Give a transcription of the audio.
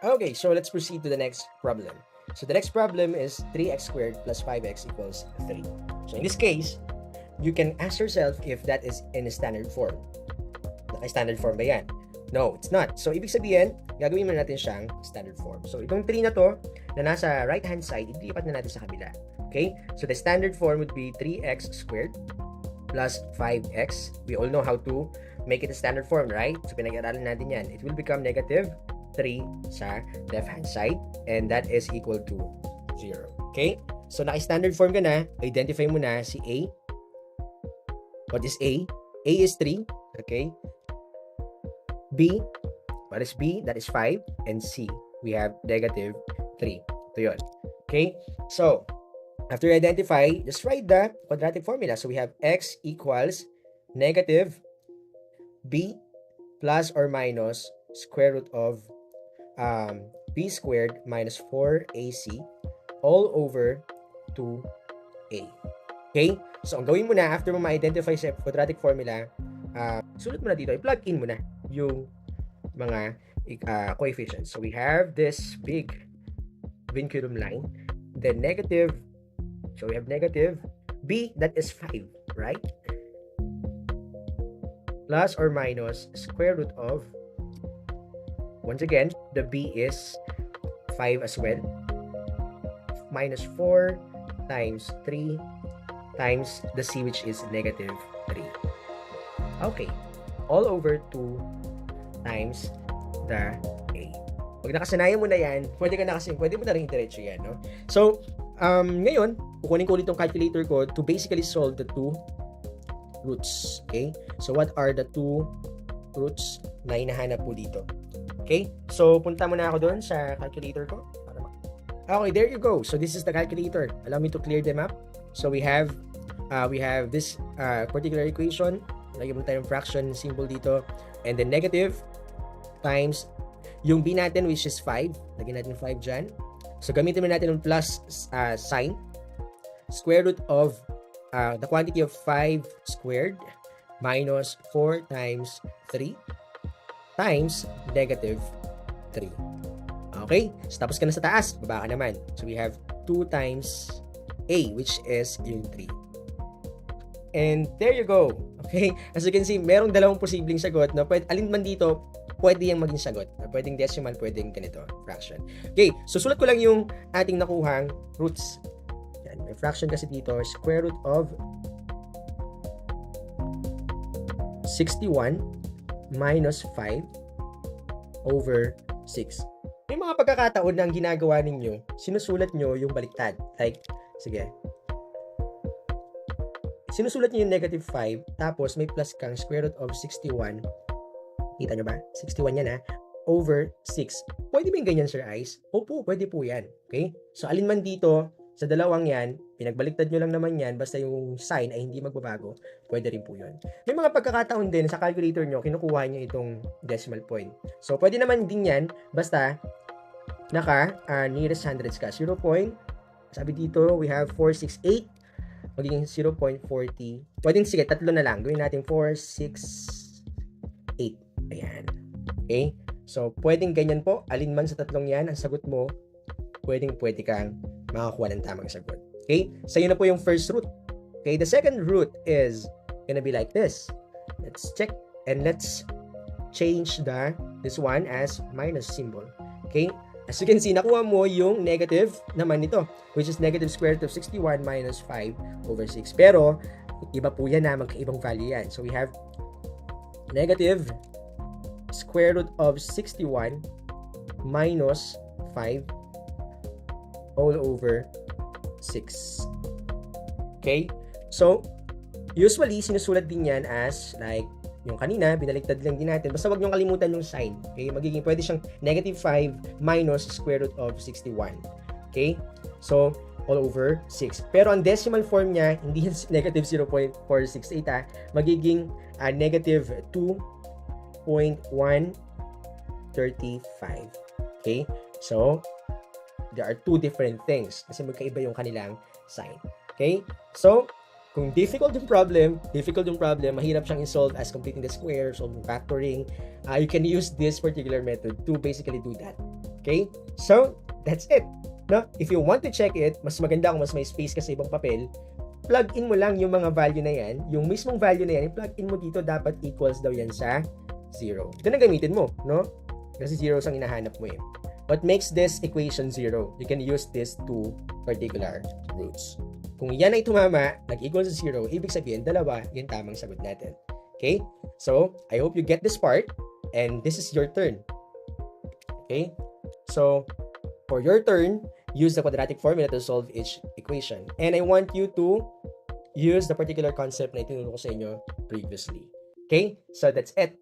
Okay, so let's proceed to the next problem. So the next problem is 3x squared plus 5x equals 3. So in this case, you can ask yourself if that is in a standard form. Naka-standard form ba yan? No, it's not. So ibig sabihin, gagawin mo natin siyang standard form. So itong 3 na to, na nasa right hand side, ilipat na natin sa kabila. Okay? So the standard form would be 3x squared plus 5x. We all know how to make it a standard form, right? So pinag-aralan natin yan. It will become negative 3 sa left hand side, and that is equal to 0. Okay? So naka-standard form ka na, identify mo na si A. What is A? A is 3. Okay? B, what is B? That is 5. And C, we have negative 3. Ito yun. Okay? So, after you identify, just write the quadratic formula. So, we have x equals negative B plus or minus square root of B squared minus 4AC all over 2A. Okay? So, ang gawin mo na, after mo ma-identify sa quadratic formula, sulat mo na dito, i-plug in mo na yung mga coefficients. So, we have this big vinculum line, then negative, so we have negative B, that is 5, right? Plus or minus square root of, once again, the B is 5 as well, minus 4 times 3 times the C, which is negative 3. Okay. All over 2 times the A. Pag nakasanayan mo na yan, pwede mo na rin diretso yan, no? So, ngayon, kukunin ko ulit itong calculator ko to basically solve the two roots. Okay? So, what are the two roots na hinahanap po dito? Okay? So, punta muna ako doon sa calculator ko. Okay, there you go. So, this is the calculator. Allow me to clear them up. So, we have this particular equation. Lagyan mo tayong fraction symbol dito. And then negative times yung B natin, which is 5. Lagyan natin 5 dyan. So, gamitin mo natin yung plus sign. Square root of the quantity of 5 squared minus 4 times 3 times negative 3. Okay? So, tapos ka na sa taas. Baba ka naman. So, we have 2 times A, which is yung 3. And there you go. Okay? As you can see, merong dalawang posibleng sagot na alin man dito, pwede yung maging sagot. Pwedeng decimal, pwedeng ganito, fraction. Okay, so sulat ko lang yung ating nakuhang roots. Yan, may fraction kasi dito, square root of 61 minus 5 over 6. May mga pagkakataon na ang ginagawa ninyo, sinusulat nyo yung baliktad. Like, sige, sinusulat niyo yung negative 5, tapos may plus kang square root of 61. Kita nyo ba? 61 yan, ha? Over 6. Pwede ba yung ganyan, Sir Ice? Opo, pwede po yan. Okay? So, alin man dito, sa dalawang yan, pinagbaliktad nyo lang naman yan, basta yung sign ay hindi magbabago, pwede rin po yun. May mga pagkakataon din sa calculator nyo, kinukuha nyo itong decimal point. So, pwede naman din yan, basta naka nearest hundreds ka. 0. Sabi dito, we have 468. Magiging 0.40. Pwedeng, sige, tatlo na lang. Gawin natin 4, 6, 8. Ayan. Okay? So, pwedeng ganyan po. Alin man sa tatlong yan, ang sagot mo, pwede kang makakuha ng tamang sagot. Okay? So, yun na po yung first root. Okay? The second root is gonna be like this. Let's check and let's change this one as minus symbol. Okay? As you can see, nakuha mo yung negative naman nito, which is negative square root of 61 minus 5 over 6. Pero, iba po yan na magkaibang value yan. So, we have negative square root of 61 minus 5 all over 6. Okay? So, usually, sinusulat din yan as like yung kanina, binaliktad lang din natin. Basta wag nyo kalimutan yung sign. Okay? Magiging pwede siyang negative 5 minus square root of 61. Okay? So, all over 6. Pero ang decimal form niya, hindi yan negative 0.468 magiging negative 2.135. Okay? So, there are two different things kasi magkaiba yung kanilang sign. Okay? So, kung difficult yung problem, mahirap siyang i-solve as completing the square, solving factoring, you can use this particular method to basically do that. Okay? So, that's it. No? If you want to check it, mas maganda kung mas may space ka sa ibang papel, plug in mo lang yung mga value na yan, yung mismong value na yan, plug in mo dito, dapat equals daw yan sa 0. Ito na gamitin mo, no? Kasi 0 ang hinahanap mo eh. What makes this equation 0? You can use these two particular roots. Kung yan ay tumama, nag-equal sa 0, ibig sabihin, dalawa, yung tamang sagot natin. Okay? So, I hope you get this part, and this is your turn. Okay? So, for your turn, use the quadratic formula to solve each equation. And I want you to use the particular concept na itinuro ko sa inyo previously. Okay? So, that's it.